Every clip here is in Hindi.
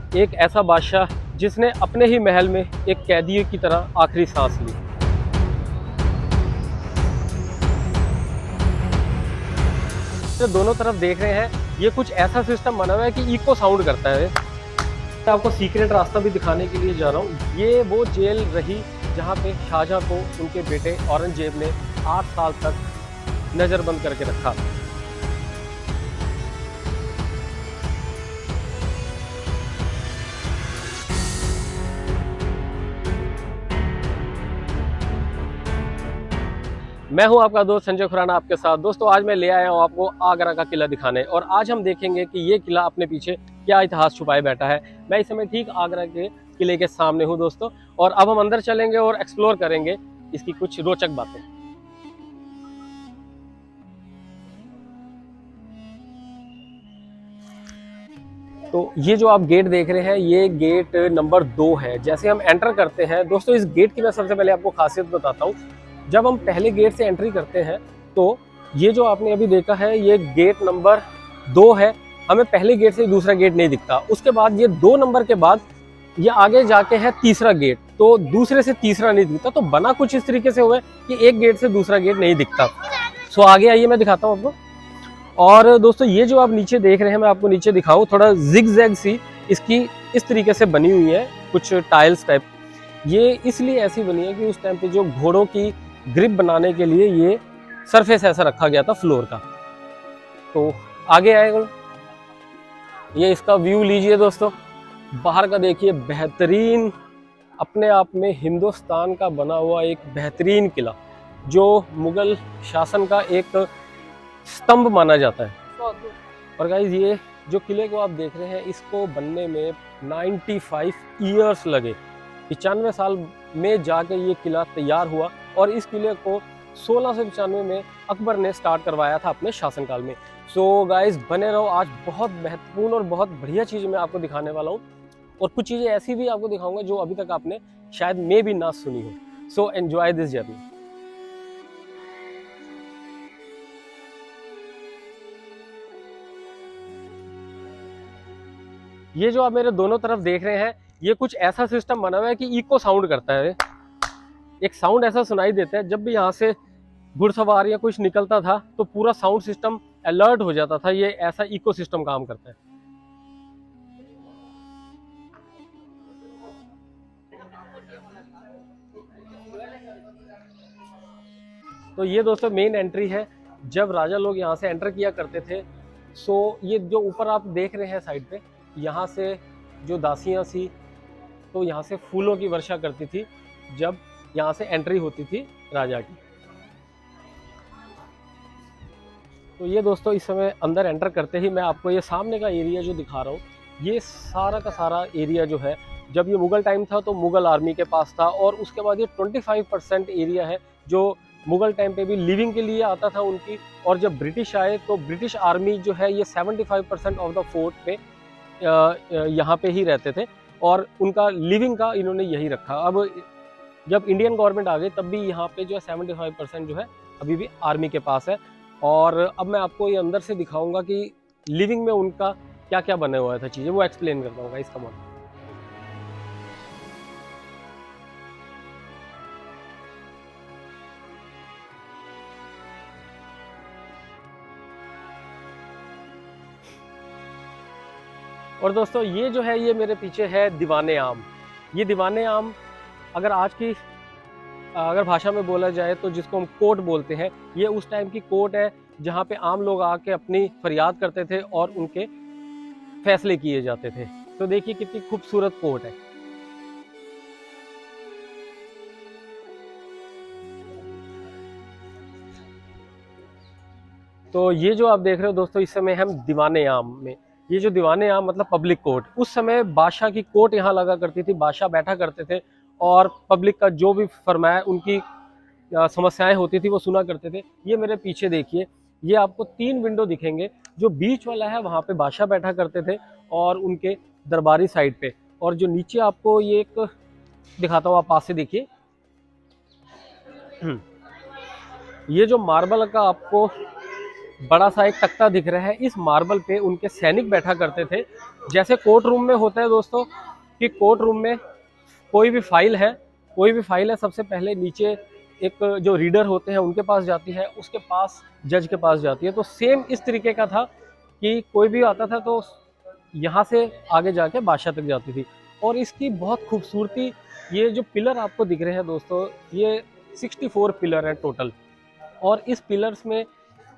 एक ऐसा बादशाह जिसने अपने ही महल में एक कैदी की तरह आखिरी सांस ली। जो दोनों तरफ देख रहे हैं, ये कुछ ऐसा सिस्टम बना हुआ है कि इको साउंड करता है। मैं आपको सीक्रेट रास्ता भी दिखाने के लिए जा रहा हूँ। ये वो जेल रही जहाँ पे शाहजहां को उनके बेटे औरंगजेब ने 8 साल तक नज़रबंद करके रखा। मैं हूं आपका दोस्त संजय खुराना आपके साथ। दोस्तों, आज मैं ले आया हूं आपको आगरा का किला दिखाने, और आज हम देखेंगे कि ये किला अपने पीछे क्या इतिहास छुपाए बैठा है। मैं इस समय ठीक आगरा के किले के सामने हूं दोस्तों, और अब हम अंदर चलेंगे और एक्सप्लोर करेंगे इसकी कुछ रोचक बातें। तो ये जो आप गेट देख रहे हैं, ये गेट नंबर 2 है। जैसे हम एंटर करते हैं दोस्तों, इस गेट की मैं सबसे पहले आपको खासियत बताता हूँ। जब हम पहले गेट से एंट्री करते हैं तो ये जो आपने अभी देखा है, ये गेट नंबर 2 है। हमें पहले गेट से दूसरा गेट नहीं दिखता। उसके बाद ये 2 नंबर के बाद ये आगे जाके है तीसरा गेट, तो दूसरे से तीसरा नहीं दिखता। तो बना कुछ इस तरीके से हुआ है कि एक गेट से दूसरा गेट नहीं दिखता। सो आगे आइए, मैं दिखाता हूँ आपको। और दोस्तों, ये जो आप नीचे देख रहे हैं, मैं आपको नीचे दिखाऊं, थोड़ा जिग जैग सी इसकी इस तरीके से बनी हुई है, कुछ टाइल्स टाइप। ये इसलिए ऐसी बनी है कि उस टाइम पे जो घोड़ों की ग्रिप बनाने के लिए ये सरफेस ऐसा रखा गया था फ्लोर का। तो आगे आएगा, ये इसका व्यू लीजिए दोस्तों। बाहर का देखिए, बेहतरीन, अपने आप में हिंदुस्तान का बना हुआ एक बेहतरीन किला, जो मुगल शासन का एक स्तंभ माना जाता है। और गाइज, ये जो किले को आप देख रहे हैं, इसको बनने में 95 ईयर्स लगे। 95 साल में जाके ये किला तैयार हुआ, और इस किले को 1695 में अकबर ने स्टार्ट करवाया था अपने शासनकाल में। सो गाइज, बने रहो। आज बहुत महत्वपूर्ण और बहुत बढ़िया चीज़ मैं आपको दिखाने वाला हूँ, और कुछ चीज़ें ऐसी भी आपको दिखाऊंगा जो अभी तक आपने शायद मे भी ना सुनी हो। So enjoy this journey. ये जो आप मेरे दोनों तरफ देख रहे हैं, ये कुछ ऐसा सिस्टम बना हुआ है कि इको साउंड करता है। एक साउंड ऐसा सुनाई देता है, जब भी यहाँ से घुड़सवार या कुछ निकलता था तो पूरा साउंड सिस्टम अलर्ट हो जाता था। ये ऐसा इको सिस्टम काम करता है। तो ये दोस्तों मेन एंट्री है। जब राजा लोग यहाँ से एंटर किया करते थे, सो ये जो ऊपर आप देख रहे हैं साइड पे, यहाँ से जो दासियाँ थी, तो यहाँ से फूलों की वर्षा करती थी जब यहाँ से एंट्री होती थी राजा की। तो ये दोस्तों, इस समय अंदर एंटर करते ही मैं आपको ये सामने का एरिया जो दिखा रहा हूँ, ये सारा का सारा एरिया जो है, जब ये मुगल टाइम था तो मुगल आर्मी के पास था। और उसके बाद ये 25% एरिया है जो मुगल टाइम पे भी लिविंग के लिए आता था उनकी। और जब ब्रिटिश आए तो ब्रिटिश आर्मी जो है, ये 75% ऑफ द फोर्ट पे यहाँ पे ही रहते थे, और उनका लिविंग का इन्होंने यही रखा। अब जब इंडियन गवर्नमेंट आ गई, तब भी यहाँ पे जो है 75% जो है अभी भी आर्मी के पास है। और अब मैं आपको ये अंदर से दिखाऊंगा कि लिविंग में उनका क्या क्या बने हुआ था चीज़ें, वो एक्सप्लेन करता हूँ इसका मतलब। और दोस्तों, ये जो है, ये मेरे पीछे है दीवाने आम। ये दीवाने आम, अगर आज की अगर भाषा में बोला जाए तो जिसको हम कोर्ट बोलते हैं, ये उस टाइम की कोर्ट है जहाँ पे आम लोग आके अपनी फरियाद करते थे और उनके फैसले किए जाते थे। तो देखिए कितनी खूबसूरत कोर्ट है। तो ये जो आप देख रहे हो दोस्तों, इस समय हम दीवाने आम में। ये जो दीवाने आम मतलब पब्लिक कोर्ट, उस समय बादशाह की कोर्ट यहाँ लगा करती थी। बादशाह बैठा करते थे और पब्लिक का जो भी फरमाया, उनकी समस्याएं होती थी, वो सुना करते थे। ये मेरे पीछे देखिए, ये आपको 3 विंडो दिखेंगे। जो बीच वाला है, वहाँ पे बादशाह बैठा करते थे और उनके दरबारी साइड पे। और जो नीचे आपको ये एक दिखाता हूँ, आप पास से देखिए। ये जो मार्बल का आपको बड़ा सा एक तख्ता दिख रहा है, इस मार्बल पे उनके सैनिक बैठा करते थे। जैसे कोर्ट रूम में होता है दोस्तों कि कोर्ट रूम में कोई भी फाइल है, सबसे पहले नीचे एक जो रीडर होते हैं उनके पास जाती है, उसके पास जज के पास जाती है। तो सेम इस तरीके का था कि कोई भी आता था तो यहाँ से आगे जाके बादशाह तक जाती थी। और इसकी बहुत खूबसूरती, ये जो पिलर आपको दिख रहे हैं दोस्तों, ये 64 पिलर हैं टोटल, और इस पिलर्स में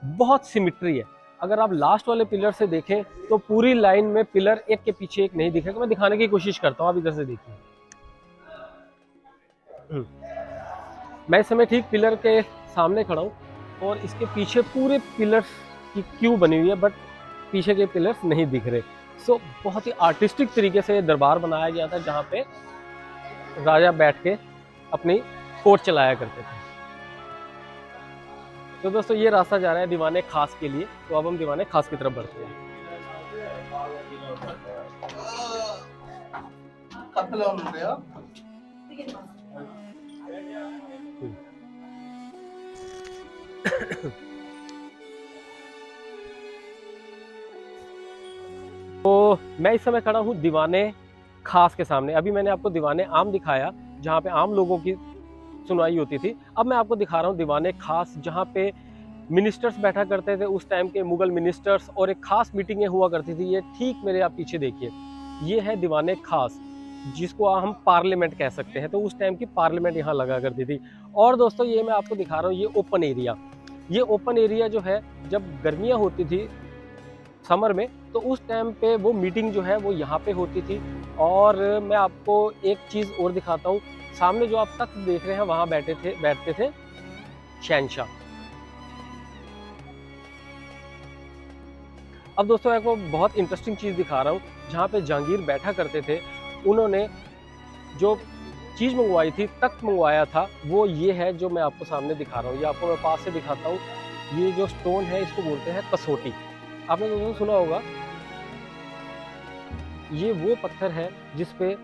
बहुत सिमिट्री है। अगर आप लास्ट वाले पिलर से देखें तो पूरी लाइन में पिलर एक के पीछे एक नहीं दिखेगा। मैं दिखाने की कोशिश करता हूँ, आप इधर से देखिए। मैं इस समय ठीक पिलर के सामने खड़ा हूँ और इसके पीछे पूरे पिलर्स की क्यू बनी हुई है, बट पीछे के पिलर्स नहीं दिख रहे। सो बहुत ही आर्टिस्टिक तरीके से दरबार बनाया गया था, जहाँ पे राजा बैठ के अपनी कोर्ट चलाया करते थे। तो दोस्तों ये रास्ता जा रहा है दीवाने खास के लिए, तो अब हम दीवाने खास की तरफ बढ़ते हैं। तो मैं इस समय खड़ा हूँ दीवाने खास के सामने। अभी मैंने आपको दीवाने आम दिखाया जहाँ पे आम लोगों की सुनवाई होती थी। अब मैं आपको दिखा रहा हूँ दीवाने खास, जहाँ पे मिनिस्टर्स बैठा करते थे उस टाइम के, मुगल मिनिस्टर्स, और एक खास मीटिंगें हुआ करती थी। ये ठीक मेरे आप पीछे देखिए, ये है दीवाने खास, जिसको हम पार्लियामेंट कह सकते हैं। तो उस टाइम की पार्लियामेंट यहाँ लगा करती थी। और दोस्तों ये मैं आपको दिखा रहा हूँ, ये ओपन एरिया, ये ओपन एरिया जो है, जब गर्मियाँ होती थी समर में, तो उस टाइम पे वो मीटिंग जो है वो यहाँ पे होती थी। और मैं आपको एक चीज़ और दिखाता हूँ, सामने जो आप तख्त देख रहे हैं वहाँ बैठते थे शहंशाह। अब दोस्तों आपको बहुत इंटरेस्टिंग चीज़ दिखा रहा हूँ, जहाँ पे जहांगीर बैठा करते थे। उन्होंने जो चीज़ मंगवाई थी, तख्त मंगवाया था, वो ये है जो मैं आपको सामने दिखा रहा हूँ। ये आपको मैं पास से दिखाता हूँ। ये जो स्टोन है इसको बोलते हैं कसोटी। आपने दोस्तों सुना होगा, ये वो पत्थर है जिसपे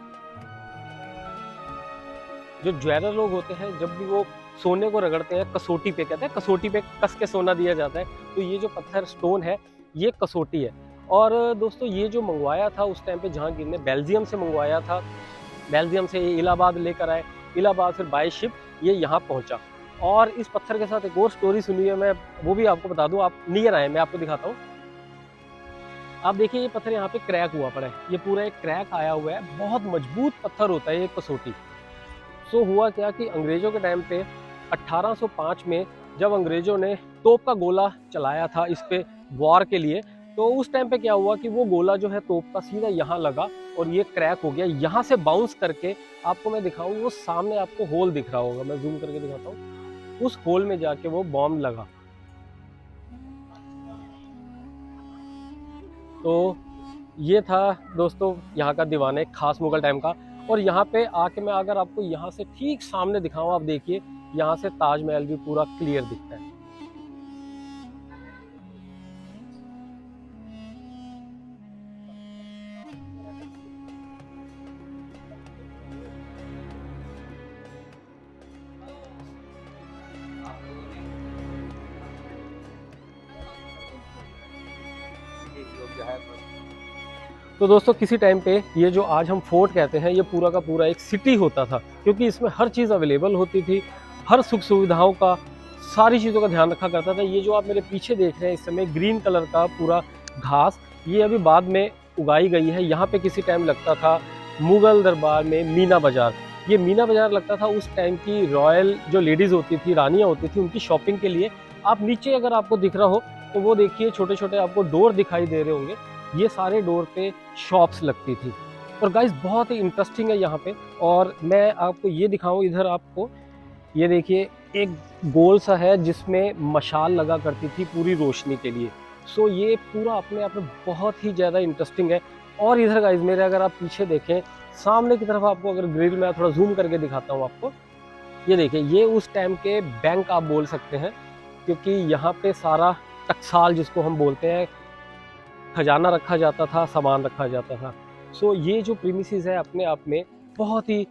जो ज्वेलर लोग होते हैं, जब भी वो सोने को रगड़ते हैं, कसोटी पे कहते हैं, कसोटी पे कस के सोना दिया जाता है। तो ये जो पत्थर स्टोन है ये कसोटी है। और दोस्तों ये जो मंगवाया था उस टाइम पे जहांगीर ने, बेल्जियम से मंगवाया था। बेल्जियम से ये इलाहाबाद लेकर आए, इलाहाबाद फिर बाय शिप ये यहाँ पहुँचा। और इस पत्थर के साथ एक और स्टोरी सुनी है, मैं वो भी आपको बता दूँ। आप नियर आए, मैं आपको दिखाता हूँ। आप देखिए ये पत्थर यहाँ पे क्रैक हुआ पड़ा है, ये पूरा एक क्रैक आया हुआ है। बहुत मजबूत पत्थर होता है ये कसोटी। सो हुआ क्या कि अंग्रेज़ों के टाइम पे 1805 में जब अंग्रेज़ों ने तोप का गोला चलाया था इस पे वॉर के लिए, तो उस टाइम पे क्या हुआ कि वो गोला जो है तोप का सीधा यहाँ लगा और ये क्रैक हो गया। यहाँ से बाउंस करके आपको मैं दिखाऊं, वो सामने आपको होल दिख रहा होगा, मैं जूम करके दिखाता हूँ। उस होल में जाके वो बॉम्ब लगा। तो ये था दोस्तों यहाँ का दीवाने खास मुगल टाइम का। और यहाँ पे आके मैं अगर आपको यहाँ से ठीक सामने दिखाऊं, आप देखिए यहाँ से ताजमहल भी पूरा क्लियर दिखता है। तो दोस्तों किसी टाइम पे ये जो आज हम फोर्ट कहते हैं, ये पूरा का पूरा एक सिटी होता था, क्योंकि इसमें हर चीज़ अवेलेबल होती थी, हर सुख सुविधाओं का, सारी चीज़ों का ध्यान रखा करता था। ये जो आप मेरे पीछे देख रहे हैं इस समय ग्रीन कलर का पूरा घास, ये अभी बाद में उगाई गई है। यहाँ पे किसी टाइम लगता था मुगल दरबार में मीना बाज़ार। ये मीना बाज़ार लगता था उस टाइम की रॉयल जो लेडीज़ होती थी, रानियाँ होती थी, उनकी शॉपिंग के लिए। आप नीचे अगर आपको दिख रहा हो तो वो देखिए छोटे छोटे आपको डोर दिखाई दे रहे होंगे, ये सारे डोर पे शॉप्स लगती थी। और गाइस बहुत ही इंटरेस्टिंग है यहाँ पे। और मैं आपको ये दिखाऊं, इधर आपको ये देखिए एक गोल सा है जिसमें मशाल लगा करती थी पूरी रोशनी के लिए। सो ये पूरा अपने आप में बहुत ही ज़्यादा इंटरेस्टिंग है। और इधर गाइस मेरे अगर आप पीछे देखें सामने की तरफ, आपको अगर ग्रिल में थोड़ा जूम करके दिखाता हूँ आपको, ये देखिए ये उस टाइम के बैंक आप बोल सकते हैं, क्योंकि यहाँ पे सारा टकसाल जिसको हम बोलते हैं, खजाना रखा जाता था, सामान रखा जाता था। सो ये जो प्रीमिसेस है अपने आप में बहुत ही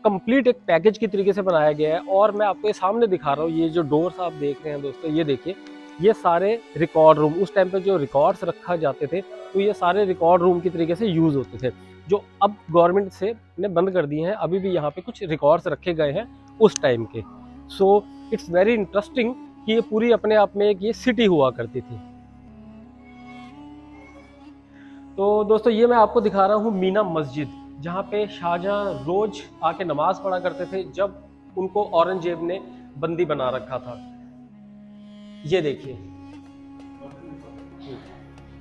कंप्लीट एक पैकेज की तरीके से बनाया गया है। और मैं आपको ये सामने दिखा रहा हूँ, ये जो डोर्स आप देख रहे हैं दोस्तों, ये देखिए ये सारे रिकॉर्ड रूम, उस टाइम पे जो रिकॉर्ड्स रखा जाते थे तो ये सारे रिकॉर्ड रूम की तरीके से यूज़ होते थे, जो अब गवर्नमेंट से ने बंद कर दिए हैं। अभी भी यहाँ पे कुछ रिकॉर्ड्स रखे गए हैं उस टाइम के। सो इट्स वेरी इंटरेस्टिंग कि ये पूरी अपने आप में एक ये सिटी हुआ करती थी। तो दोस्तों ये मैं आपको दिखा रहा हूँ मीना मस्जिद, जहाँ पे शाहजहाँ रोज आके नमाज पढ़ा करते थे जब उनको औरंगजेब ने बंदी बना रखा था। ये देखिए,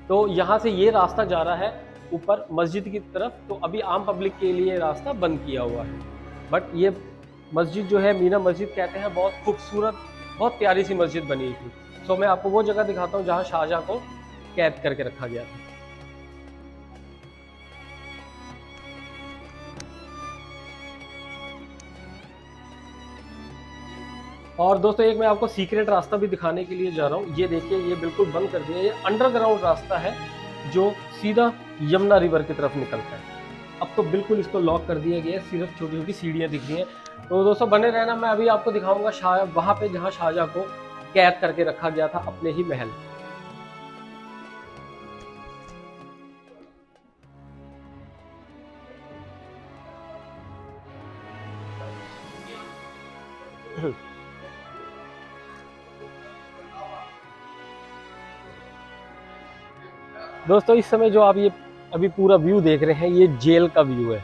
तो यहाँ से ये रास्ता जा रहा है ऊपर मस्जिद की तरफ। तो अभी आम पब्लिक के लिए रास्ता बंद किया हुआ है, बट ये मस्जिद जो है मीना मस्जिद कहते हैं, बहुत खूबसूरत, बहुत प्यारी सी मस्जिद बनी थी। सो मैं आपको वो जगह दिखाता हूँ जहाँ शाहजहाँ को कैद करके रखा गया था। और दोस्तों एक मैं आपको सीक्रेट रास्ता भी दिखाने के लिए जा रहा हूँ। ये देखिए, ये बिल्कुल बंद कर दिया, ये अंडरग्राउंड रास्ता है जो सीधा यमुना रिवर की तरफ निकलता है। अब तो बिल्कुल इसको लॉक कर दिया गया है, सिर्फ छोटी छोटी सीढ़ियाँ दिख रही हैं। तो दोस्तों बने रहना, मैं अभी आपको दिखाऊंगा शाह वहाँ पे जहाँ शाहजहाँ को कैद करके रखा गया था अपने ही महल। दोस्तों इस समय जो आप ये अभी पूरा व्यू देख रहे हैं, ये जेल का व्यू है।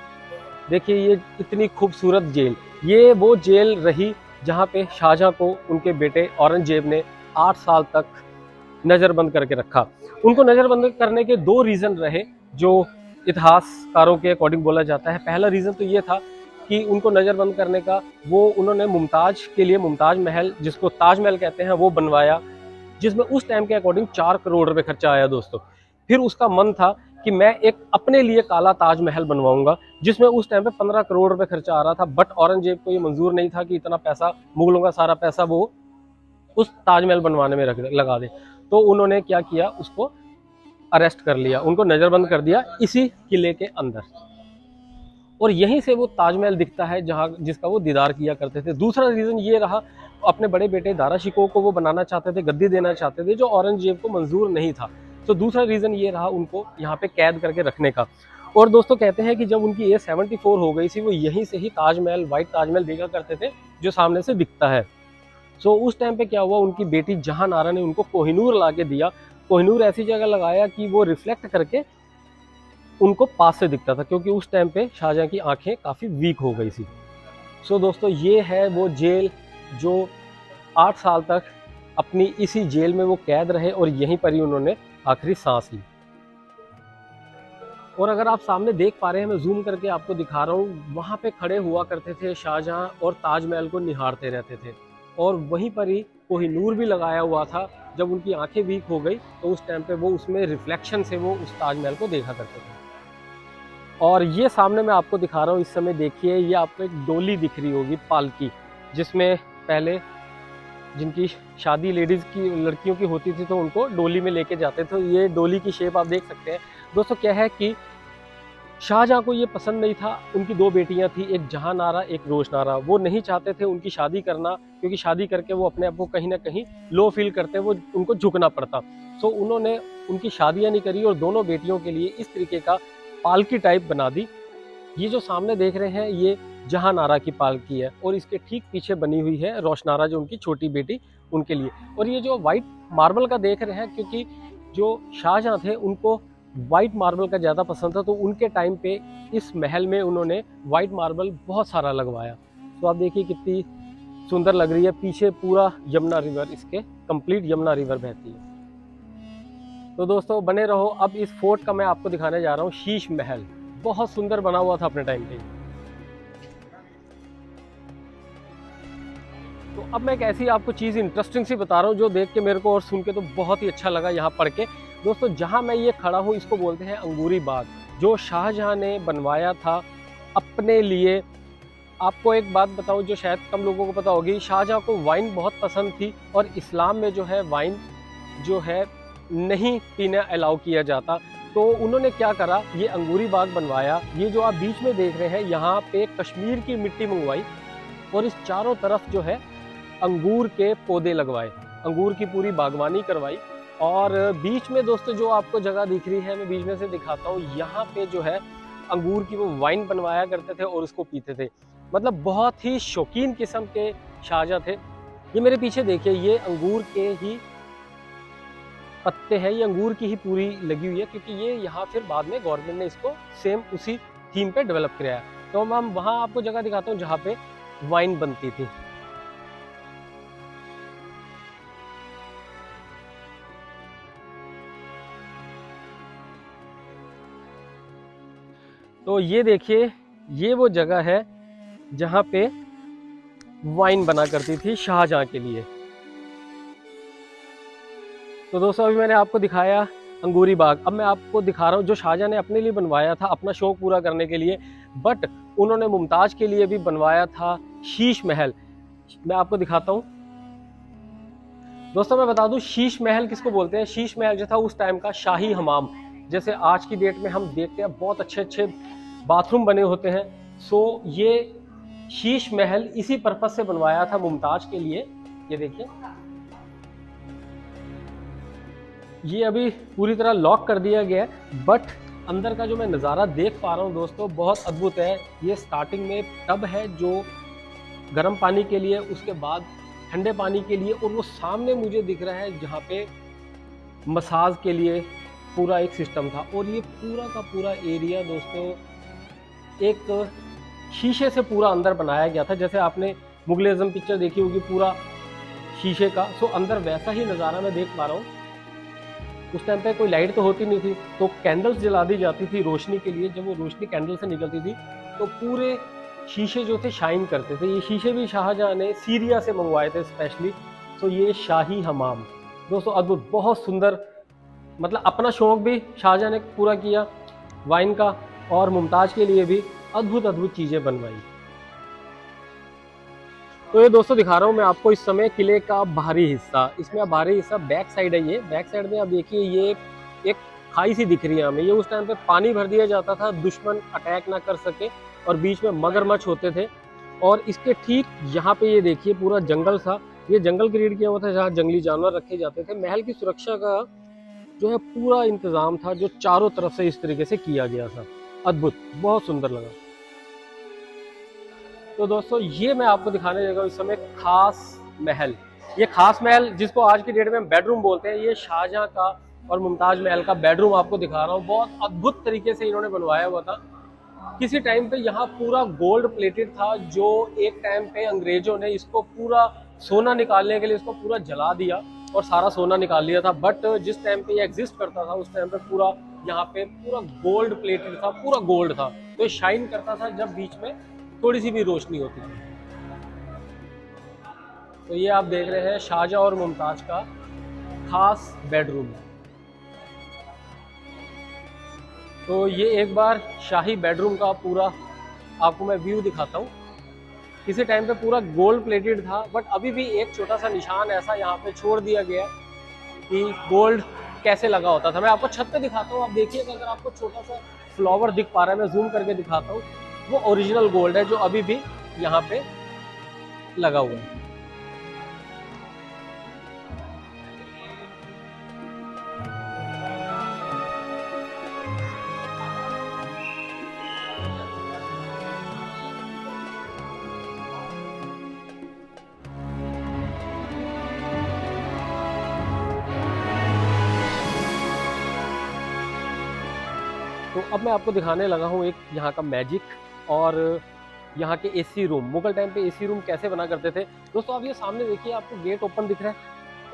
देखिए ये इतनी खूबसूरत जेल, ये वो जेल रही जहाँ पे शाहजहाँ को उनके बेटे औरंगजेब ने 8 साल तक नज़रबंद करके रखा। उनको नज़रबंद करने के 2 रीज़न रहे जो इतिहासकारों के अकॉर्डिंग बोला जाता है। पहला रीज़न तो ये था कि उनको नज़रबंद करने का वो उन्होंने मुमताज़ के लिए मुमताज़ महल, जिसको ताजमहल कहते हैं, वो बनवाया, जिसमें उस टाइम के अकॉर्डिंग 4 करोड़ रुपए खर्चा आया दोस्तों। फिर उसका मन था कि मैं एक अपने लिए काला ताजमहल बनवाऊंगा, जिसमें उस टाइम पे 15 करोड़ रुपए खर्चा आ रहा था। बट औरंगजेब को ये मंजूर नहीं था कि इतना पैसा, मुगलों का सारा पैसा वो उस ताजमहल बनवाने में लगा दे। तो उन्होंने क्या किया, उसको अरेस्ट कर लिया, उनको नज़रबंद कर दिया इसी किले के अंदर। और यहीं से वो ताजमहल दिखता है जहाँ जिसका वो दीदार किया करते थे। दूसरा रीज़न ये रहा, अपने बड़े बेटे दारा शिकोह को वो बनाना चाहते थे, गद्दी देना चाहते थे, जो औरंगजेब को मंजूर नहीं था। तो दूसरा रीज़न ये रहा उनको यहाँ पे कैद करके रखने का। और दोस्तों कहते हैं कि जब उनकी एज 74 हो गई थी, वो यहीं से ही ताजमहल, वाइट ताजमहल देखा करते थे जो सामने से दिखता है। सो उस टाइम पे क्या हुआ, उनकी बेटी जहान आरा ने उनको कोहिनूर ला के दिया। कोहिनूर ऐसी जगह लगाया कि वो रिफ्लेक्ट करके उनको पास से दिखता था, क्योंकि उस टाइम पे शाहजहाँ की आंखें काफ़ी वीक हो गई थी। सो दोस्तों ये है वो जेल जो 8 साल तक अपनी इसी जेल में वो कैद रहे और यहीं पर ही उन्होंने आखिरी सांस ली। और अगर आप सामने देख पा रहे हैं, मैं जूम करके आपको दिखा रहा हूँ, वहाँ पे खड़े हुआ करते थे शाहजहाँ और ताजमहल को निहारते रहते थे। और वहीं पर ही कोहिनूर भी लगाया हुआ था। जब उनकी आंखें वीक हो गई तो उस टाइम पे वो उसमें रिफ्लेक्शन से वो उस ताजमहल को देखा करते थे। और ये सामने मैं आपको दिखा रहा हूँ इस समय, देखिए ये आपको एक डोली दिख रही होगी, पालकी, जिसमें पहले जिनकी शादी लेडीज़ की, लड़कियों की होती थी तो उनको डोली में लेके जाते थे। ये डोली की शेप आप देख सकते हैं। दोस्तों क्या है कि शाहजहाँ को ये पसंद नहीं था, उनकी 2 बेटियां थी, एक जहान आरा, एक रोशनारा। वो नहीं चाहते थे उनकी शादी करना, क्योंकि शादी करके वो अपने आप को कहीं ना कहीं लो फील करते, वो उनको झुकना पड़ता। सो उन्होंने उनकी शादियां नहीं करी और दोनों बेटियों के लिए इस तरीके का पालकी टाइप बना दी। ये जो सामने देख रहे हैं ये जहान आरा की पालकी है, और इसके ठीक पीछे बनी हुई है रोशनारा, जो उनकी छोटी बेटी, उनके लिए। और ये जो वाइट मार्बल का देख रहे हैं, क्योंकि जो शाहजहाँ थे उनको वाइट मार्बल का ज़्यादा पसंद था, तो उनके टाइम पे इस महल में उन्होंने वाइट मार्बल बहुत सारा लगवाया। तो आप देखिए कितनी सुंदर लग रही है। पीछे पूरा यमुना रिवर, इसके कंप्लीट यमुना रिवर बहती है। तो दोस्तों बने रहो, अब इस फोर्ट का मैं आपको दिखाने जा रहा हूँ, शीश महल। बहुत सुंदर बना हुआ था अपने टाइम पे। तो अब मैं एक ऐसी आपको चीज़ इंटरेस्टिंग सी बता रहा हूँ जो देख के मेरे को और सुन के तो बहुत ही अच्छा लगा यहाँ पढ़ के। दोस्तों जहाँ मैं ये खड़ा हूँ इसको बोलते हैं अंगूरी बाग, जो शाहजहाँ ने बनवाया था अपने लिए। आपको एक बात बताऊँ जो शायद कम लोगों को पता होगी, शाहजहाँ को वाइन बहुत पसंद थी, और इस्लाम में जो है वाइन जो है नहीं पीना अलाउ किया जाता। तो उन्होंने क्या करा, ये अंगूरी बाग बनवाया। ये जो आप बीच में देख रहे हैं, यहाँ पे कश्मीर की मिट्टी मंगवाई और इस चारों तरफ जो है अंगूर के पौधे लगवाए। अंगूर की पूरी बागवानी करवाई। और बीच में दोस्तों जो आपको जगह दिख रही है, मैं बीच में से दिखाता हूँ, यहाँ पे जो है अंगूर की वो वाइन बनवाया करते थे और उसको पीते थे। मतलब बहुत ही शौकीन किस्म के शाहजहाँ थे। ये मेरे पीछे देखिए, ये अंगूर के ही पत्ते हैं, ये अंगूर की ही पूरी लगी हुई है, क्योंकि ये यहाँ फिर बाद में गवर्नमेंट ने इसको सेम उसी थीम पे डेवलप कराया। तो हम वहाँ आपको जगह दिखाता हूँ जहाँ पे वाइन बनती थी। तो ये देखिए, ये वो जगह है जहाँ पे वाइन बना करती थी शाहजहाँ के लिए। तो दोस्तों अभी मैंने आपको दिखाया अंगूरी बाग, अब मैं आपको दिखा रहा हूँ जो शाहजहाँ ने अपने लिए बनवाया था अपना शौक पूरा करने के लिए, बट उन्होंने मुमताज के लिए भी बनवाया था शीश महल। मैं आपको दिखाता हूँ। दोस्तों मैं बता दूं, शीश महल किसको बोलते हैं। शीश महल जो था उस टाइम का शाही हमाम, जैसे आज की डेट में हम देखते हैं बहुत अच्छे अच्छे बाथरूम बने होते हैं। सो ये शीश महल इसी पर्पज से बनवाया था मुमताज के लिए। ये देखिए, ये अभी पूरी तरह लॉक कर दिया गया है, बट अंदर का जो मैं नज़ारा देख पा रहा हूँ दोस्तों बहुत अद्भुत है। ये स्टार्टिंग में टब है जो गर्म पानी के लिए, उसके बाद ठंडे पानी के लिए, और वो सामने मुझे दिख रहा है जहाँ पे मसाज के लिए पूरा एक सिस्टम था। और ये पूरा का पूरा एरिया दोस्तों एक शीशे से पूरा अंदर बनाया गया था, जैसे आपने मुगल आजम पिक्चर देखी होगी पूरा शीशे का। सो अंदर वैसा ही नज़ारा मैं देख पा रहा हूँ। उस टाइम पे कोई लाइट तो होती नहीं थी, तो कैंडल्स जला दी जाती थी रोशनी के लिए। जब वो रोशनी कैंडल से निकलती थी तो पूरे शीशे जो थे शाइन करते थे। ये शीशे भी शाहजहाँ ने सीरिया से मंगवाए थे स्पेशली। तो ये शाही हमाम दोस्तों अद्भुत, बहुत सुंदर। मतलब अपना शौक भी शाहजहाँ ने पूरा किया वाइन का, और मुमताज के लिए भी अद्भुत अद्भुत चीज़ें बनवाई। तो ये दोस्तों दिखा रहा हूँ मैं आपको इस समय किले का बाहरी हिस्सा। इसमें बाहरी हिस्सा बैक साइड है। ये बैक साइड में आप देखिए, ये एक खाई सी दिख रही है हमें। ये उस टाइम पे पानी भर दिया जाता था, दुश्मन अटैक ना कर सके, और बीच में मगरमच्छ होते थे। और इसके ठीक यहाँ पे ये देखिए पूरा जंगल था। ये जंगल क्रिएट किया हुआ था जहाँ जंगली जानवर रखे जाते थे। महल की सुरक्षा का जो है पूरा इंतजाम था, जो चारों तरफ से इस तरीके से किया गया था। अद्भुत, बहुत सुंदर लगा। तो दोस्तों ये मैं आपको दिखाने लगा इस समय खास महल। ये खास महल जिसको आज की डेट में हम बेडरूम बोलते हैं, ये शाहजहाँ का और मुमताज महल का बेडरूम आपको दिखा रहा हूँ। बहुत अद्भुत तरीके से इन्होंने बनवाया हुआ था। किसी टाइम पे यहाँ पूरा गोल्ड प्लेटेड था, जो एक टाइम पे अंग्रेजों ने इसको पूरा सोना निकालने के लिए इसको पूरा जला दिया और सारा सोना निकाल लिया था। बट जिस टाइम पे ये एग्जिस्ट करता था उस टाइम पे पूरा यहाँ पे पूरा गोल्ड प्लेटेड था, पूरा गोल्ड था। तो ये शाइन करता था जब बीच में थोड़ी सी भी रोशनी होती थी। तो ये आप देख रहे हैं शाहजहाँ और मुमताज का खास बेडरूम। तो ये एक बार शाही बेडरूम का पूरा आपको मैं व्यू दिखाता हूँ। किसी टाइम पे पूरा गोल्ड प्लेटेड था, बट अभी भी एक छोटा सा निशान ऐसा यहाँ पे छोड़ दिया गया कि गोल्ड कैसे लगा होता था। मैं आपको छत पे दिखाता हूँ, आप देखिएगा अगर आपको छोटा सा फ्लावर दिख पा रहा है, मैं जूम करके दिखाता हूँ, वो ओरिजिनल गोल्ड है जो अभी भी यहाँ पे लगा हुआ है। तो अब मैं आपको दिखाने लगा हूँ एक यहाँ का मैजिक, और यहाँ के एसी रूम। मुगल टाइम पे एसी रूम कैसे बना करते थे दोस्तों। आप ये सामने देखिए, आपको गेट ओपन दिख रहा है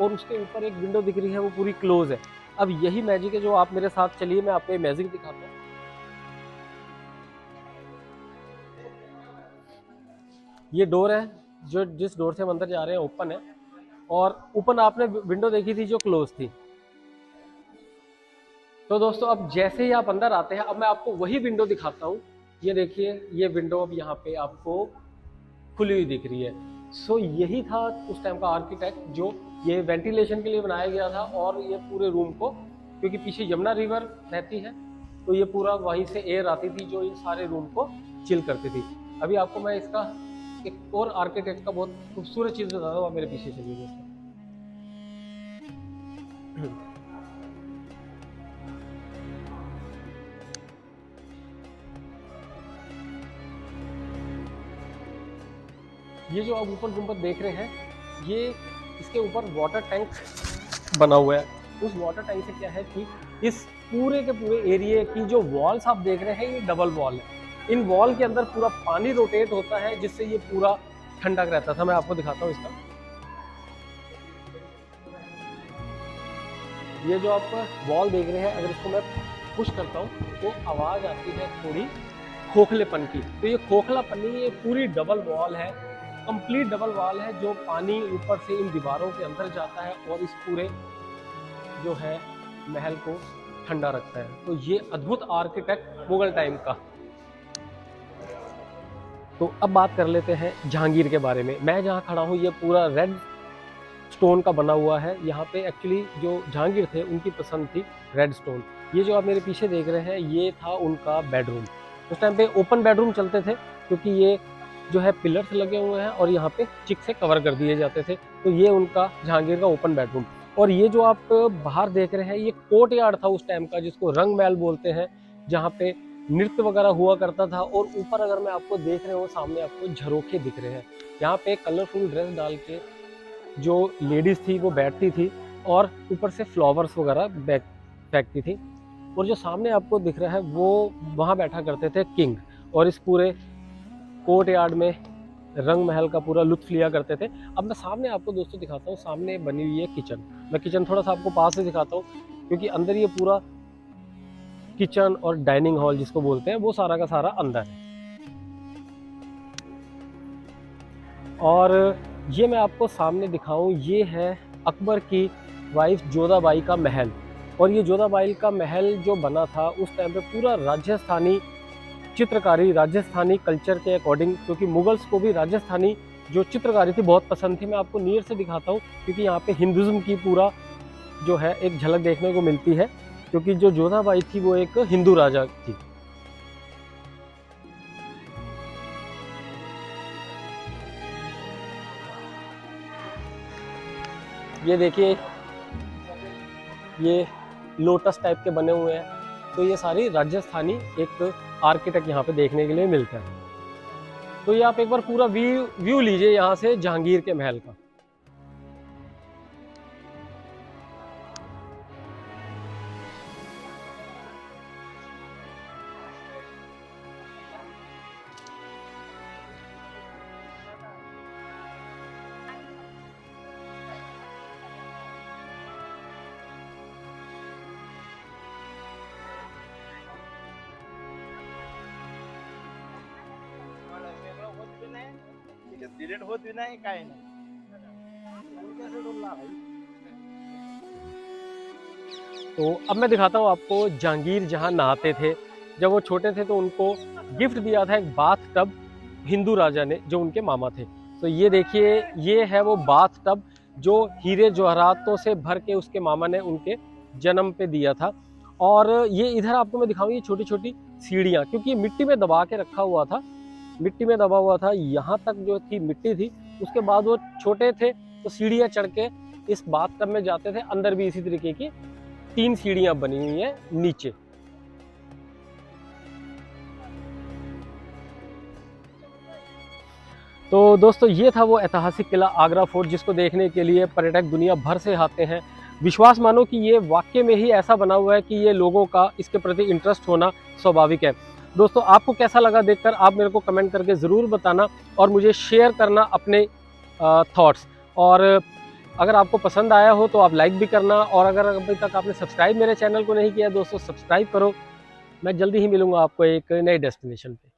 और उसके ऊपर एक विंडो दिख रही है, वो पूरी क्लोज है। अब यही मैजिक है जो आप मेरे साथ चलिए, मैं आपको ये मैजिक दिखाता हूँ। ये डोर है जो जिस डोर से हम अंदर जा रहे हैं ओपन है, और ओपन आपने विंडो देखी थी जो क्लोज थी। तो दोस्तों अब जैसे ही आप अंदर आते हैं, अब मैं आपको वही विंडो दिखाता हूँ। ये देखिए, ये विंडो अब यहाँ पे आपको खुली हुई दिख रही है। सो यही था उस टाइम का आर्किटेक्ट जो ये वेंटिलेशन के लिए बनाया गया था, और ये पूरे रूम को, क्योंकि पीछे यमुना रिवर रहती है, तो ये पूरा वहीं से एयर आती थी जो इन सारे रूम को चिल करती थी। अभी आपको मैं इसका एक और आर्किटेक्ट का बहुत खूबसूरत चीज़ बताता हूँ, आप मेरे पीछे चलिए दोस्तों। ये जो आप ऊपर गुंबद देख रहे हैं, ये इसके ऊपर वाटर टैंक बना हुआ है। उस वाटर टैंक से क्या है कि इस पूरे के पूरे एरिया की जो वॉल्स आप देख रहे हैं, ये डबल वॉल है। इन वॉल के अंदर पूरा पानी रोटेट होता है, जिससे ये पूरा ठंडा रहता था। मैं आपको दिखाता हूँ इसका। ये जो आप वॉल देख रहे हैं, अगर इसको मैं पुश करता हूँ तो आवाज आती है थोड़ी खोखलेपन की। तो ये खोखलापन नहीं, ये पूरी डबल वॉल है, कंप्लीट डबल वॉल है, जो पानी ऊपर से इन दीवारों के अंदर जाता है और इस पूरे जो है महल को ठंडा रखता है। तो ये अद्भुत आर्किटेक्ट मुगल टाइम का। तो अब बात कर लेते हैं जहांगीर के बारे में। मैं जहाँ खड़ा हूँ ये पूरा रेड स्टोन का बना हुआ है। यहाँ पे एक्चुअली जो जहांगीर थे उनकी पसंद थी रेड स्टोन। ये जो आप मेरे पीछे देख रहे हैं, ये था उनका बेडरूम। उस टाइम पे ओपन बेडरूम चलते थे, क्योंकि ये जो है पिलर्स लगे हुए हैं और यहाँ पे चिक से कवर कर दिए जाते थे। तो ये उनका जहांगीर का ओपन बेडरूम। और ये जो आप बाहर देख रहे हैं, ये कोर्ट यार्ड था उस टाइम का, जिसको रंग महल बोलते हैं, जहाँ पे नृत्य वगैरह हुआ करता था। और ऊपर अगर मैं आपको देख रहे हो, सामने आपको झरोखे दिख रहे हैं। यहाँ पे कलरफुल ड्रेस डाल के जो लेडीज थी वो बैठती थी और ऊपर से फ्लावर्स वगैरह फेंकती थी। और जो सामने आपको दिख रहा है, वो वहाँ बैठा करते थे किंग, और इस पूरे कोर्ट यार्ड में रंग महल का पूरा लुत्फ लिया करते थे। अब मैं सामने आपको दोस्तों दिखाता हूँ, सामने बनी हुई है किचन। मैं किचन थोड़ा सा आपको पास से दिखाता हूँ, क्योंकि अंदर ये पूरा किचन और डाइनिंग हॉल जिसको बोलते हैं, वो सारा का सारा अंदर है। और ये मैं आपको सामने दिखाऊं, ये है अकबर की वाइफ जोधाबाई का महल। और ये जोधाबाई का महल जो बना था उस टाइम पे पूरा राजस्थानी चित्रकारी, राजस्थानी कल्चर के अकॉर्डिंग, क्योंकि मुगल्स को भी राजस्थानी जो चित्रकारी थी बहुत पसंद थी। मैं आपको नियर से दिखाता हूँ, क्योंकि यहाँ पे हिंदुज़्म की पूरा जो है एक झलक देखने को मिलती है, क्योंकि जो जोधाबाई थी वो एक हिंदू राजा थी। ये देखिए, ये लोटस टाइप के बने हुए हैं। तो ये सारी राजस्थानी एक आर्किटेक्ट यहाँ पे देखने के लिए मिलता है। तो ये आप एक बार पूरा व्यू लीजिए यहाँ से जहांगीर के महल का। डिलीट होत भी नाही, काय नाही. तो अब मैं दिखाता हूँ आपको जहांगीर जहाँ नहाते थे। जब वो छोटे थे तो उनको गिफ्ट दिया था एक बाथ टब हिंदू राजा ने, जो उनके मामा थे। तो ये देखिए, ये है वो बाथ टब जो हीरे जवाहरातों से भर के उसके मामा ने उनके जन्म पे दिया था। और ये इधर आपको मैं दिखाऊँ, ये छोटी छोटी सीढ़ियाँ, क्योंकि मिट्टी में दबा के रखा हुआ था, मिट्टी में दबा हुआ था, यहाँ तक जो थी मिट्टी थी। उसके बाद वो छोटे थे तो सीढ़ियाँ चढ़ के इस बाथ टब में जाते थे। अंदर भी इसी तरीके की 3 सीढ़ियाँ बनी हुई हैं नीचे। तो दोस्तों, ये था वो ऐतिहासिक किला आगरा फोर्ट, जिसको देखने के लिए पर्यटक दुनिया भर से आते हैं। विश्वास मानो कि ये वाकई में ही ऐसा बना हुआ है कि ये लोगों का इसके प्रति इंटरेस्ट होना स्वाभाविक है। दोस्तों, आपको कैसा लगा देखकर, आप मेरे को कमेंट करके ज़रूर बताना और मुझे शेयर करना अपने थॉट्स। और अगर आपको पसंद आया हो तो आप लाइक भी करना, और अगर अभी तक आपने सब्सक्राइब मेरे चैनल को नहीं किया दोस्तों, सब्सक्राइब करो। मैं जल्दी ही मिलूँगा आपको एक नए डेस्टिनेशन पे।